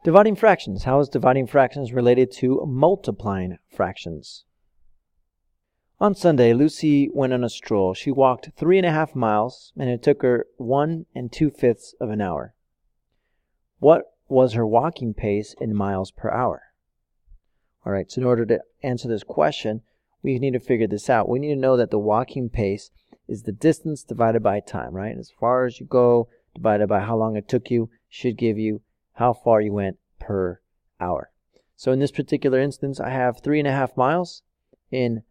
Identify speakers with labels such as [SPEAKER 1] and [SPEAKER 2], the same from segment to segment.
[SPEAKER 1] Dividing fractions. How is dividing fractions related to multiplying fractions? On Sunday, Lucy went on a stroll. She walked 3.5 miles, and it took her 1 2/5 of an hour. What was her walking pace in miles per hour? All right, so in order to answer this question, we need to figure this out. We need to know that the walking pace is the distance divided by time, right? As far as you go, divided by how long it took you, should give you how far you went per hour. So in this particular instance, I have 3.5 miles in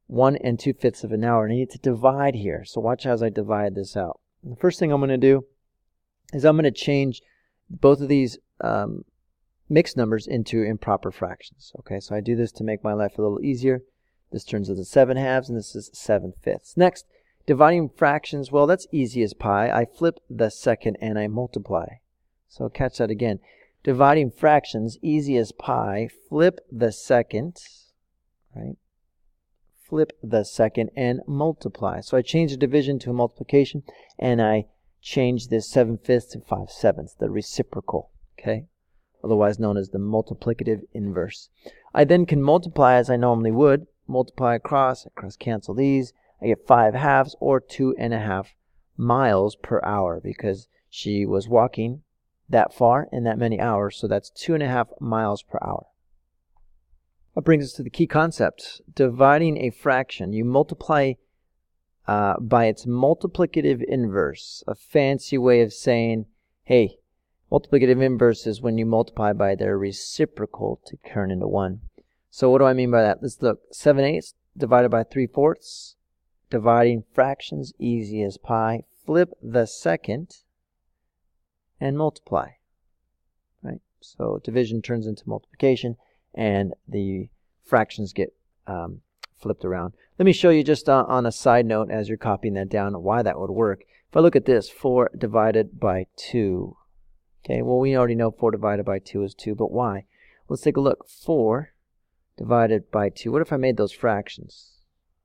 [SPEAKER 1] 1 2/5 of an hour, and I need to divide here. So watch as I divide this out. And the first thing I'm going to do is I'm going to change both of these mixed numbers into improper fractions. Okay, so I do this to make my life a little easier. This turns into 7/2, and this is 7/5. Next, dividing fractions, well, that's easy as pie. I flip the second and I multiply. So catch that again. Dividing fractions, easy as pie. Flip the second, right? Flip the second and multiply. So I change the division to a multiplication, and I change this 7/5 to 5/7, the reciprocal, okay? Otherwise known as the multiplicative inverse. I then can multiply as I normally would. Multiply across, cancel these. I get 5/2 or 2.5 miles per hour because she was walking that far in that many hours, so that's 2.5 miles per hour. That brings us to the key concept. Dividing a fraction, you multiply by its multiplicative inverse, a fancy way of saying, hey, multiplicative inverse is when you multiply by their reciprocal to turn into 1. So what do I mean by that? Let's look. 7/8 divided by 3/4. Dividing fractions, easy as pie. Flip the second and multiply. Right? So division turns into multiplication, and the fractions get flipped around. Let me show you just on a side note as you're copying that down why that would work. If I look at this, 4 divided by 2. Okay, well, we already know 4 divided by 2 is 2, but why? Let's take a look. 4 divided by 2. What if I made those fractions?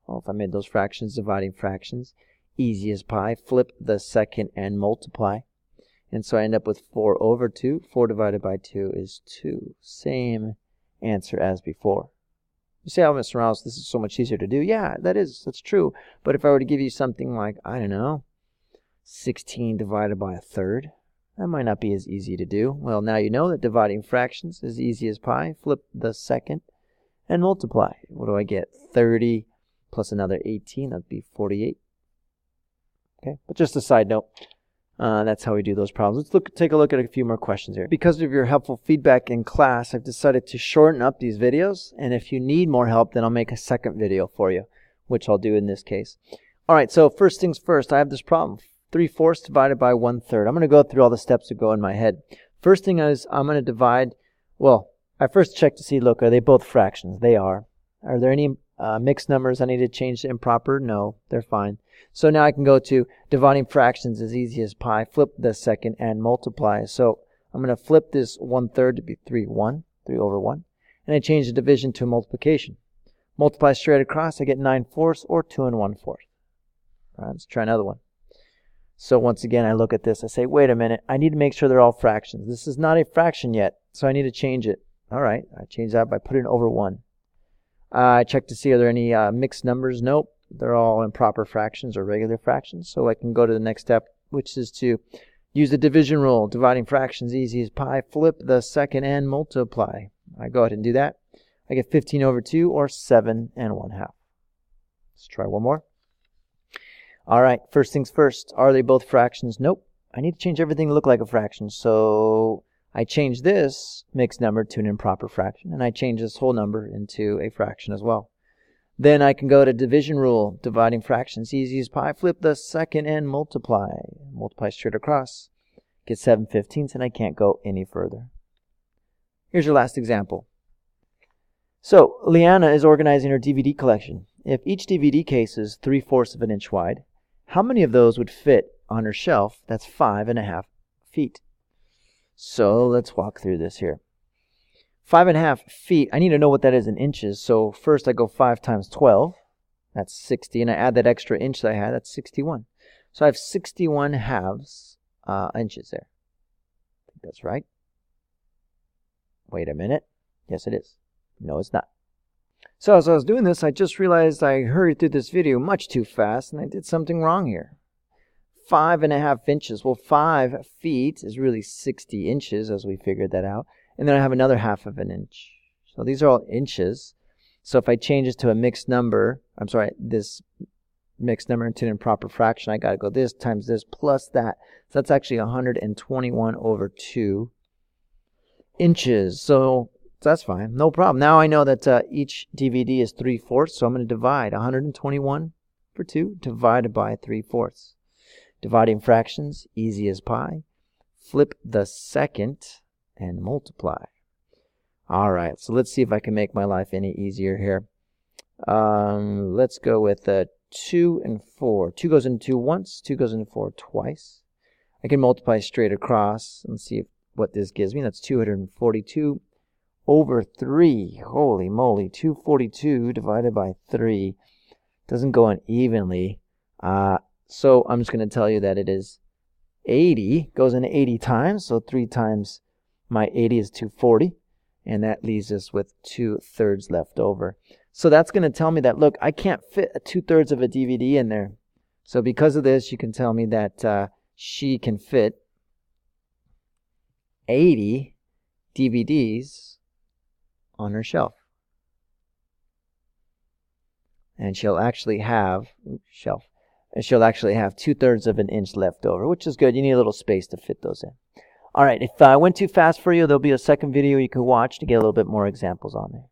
[SPEAKER 1] Well, if I made those fractions dividing fractions, easy as pie. Flip the second and multiply. And so I end up with 4/2. 4 divided by 2 is 2. Same answer as before. You say, oh, Mr. Morales, this is so much easier to do. Yeah, that's true. But if I were to give you something like, I don't know, 16 divided by 1/3, that might not be as easy to do. Well, now you know that dividing fractions is easy as pie. Flip the second and multiply. What do I get? 30 plus another 18, that'd be 48. Okay, but just a side note, that's how we do those problems. Let's take a look at a few more questions here. Because of your helpful feedback in class, I've decided to shorten up these videos, and if you need more help, then I'll make a second video for you, which I'll do in this case. All right, so first things first, I have this problem. 3/4 divided by 1/3. I'm going to go through all the steps that go in my head. First thing is I'm going to divide, well, I first check to see, look, are they both fractions? They are. Are there any mixed numbers I need to change to improper? No, they're fine. So now I can go to dividing fractions as easy as pie. Flip the second and multiply. So I'm going to flip this 1/3 to be 3/1, and I change the division to multiplication. Multiply straight across, I get 9/4 or 2 1/4. All right, let's try another one. So once again, I look at this, I say, wait a minute, I need to make sure they're all fractions. This is not a fraction yet, so I need to change it. All right, I change that by putting over 1. I check to see, are there any mixed numbers? Nope, they're all improper fractions or regular fractions. So I can go to the next step, which is to use the division rule. Dividing fractions, easy as pie. Flip the second and multiply. I go ahead and do that. I get 15/2 or 7 1/2. Let's try one more. All right, first things first. Are they both fractions? Nope. I need to change everything to look like a fraction. So I change this mixed number to an improper fraction, and I change this whole number into a fraction as well. Then I can go to division rule. Dividing fractions, easy as pie. Flip the second and multiply. Multiply straight across. Get 7/15, and I can't go any further. Here's your last example. So Leanna is organizing her DVD collection. If each DVD case is 3/4 of an inch wide, how many of those would fit on her shelf? That's 5.5 feet. So let's walk through this here. 5.5 feet, I need to know what that is in inches. So first I go 5 times 12. That's 60. And I add that extra inch that I had. That's 61. So I have 61 halves inches there. I think that's right. Wait a minute. Yes, it is. No, it's not. So as I was doing this, I just realized I hurried through this video much too fast, and I did something wrong here. 5.5 inches. Well, 5 feet is really 60 inches, as we figured that out. And then I have another half of an inch. So these are all inches. So if I change this to a mixed number, this mixed number into an improper fraction, I got to go this times this plus that. So that's actually 121 over 2 inches. So that's fine. No problem. Now I know that each DVD is 3/4, so I'm going to divide 121 for 2 divided by 3/4. Dividing fractions, easy as pie. Flip the second and multiply. All right, so let's see if I can make my life any easier here. Let's go with 2 and 4. 2 goes into 2 once, 2 goes into 4 twice. I can multiply straight across and see what this gives me. That's 242 over 3. Holy moly, 242 divided by 3. Doesn't go on evenly. So I'm just going to tell you that it is 80. Goes in 80 times, so 3 times my 80 is 240. And that leaves us with 2/3 left over. So that's going to tell me that, look, I can't fit 2/3 of a DVD in there. So because of this, you can tell me that she can fit 80 DVDs on her shelf. And she'll actually have, she'll actually have 2/3 of an inch left over, which is good. You need a little space to fit those in. All right, if I went too fast for you, there'll be a second video you can watch to get a little bit more examples on there.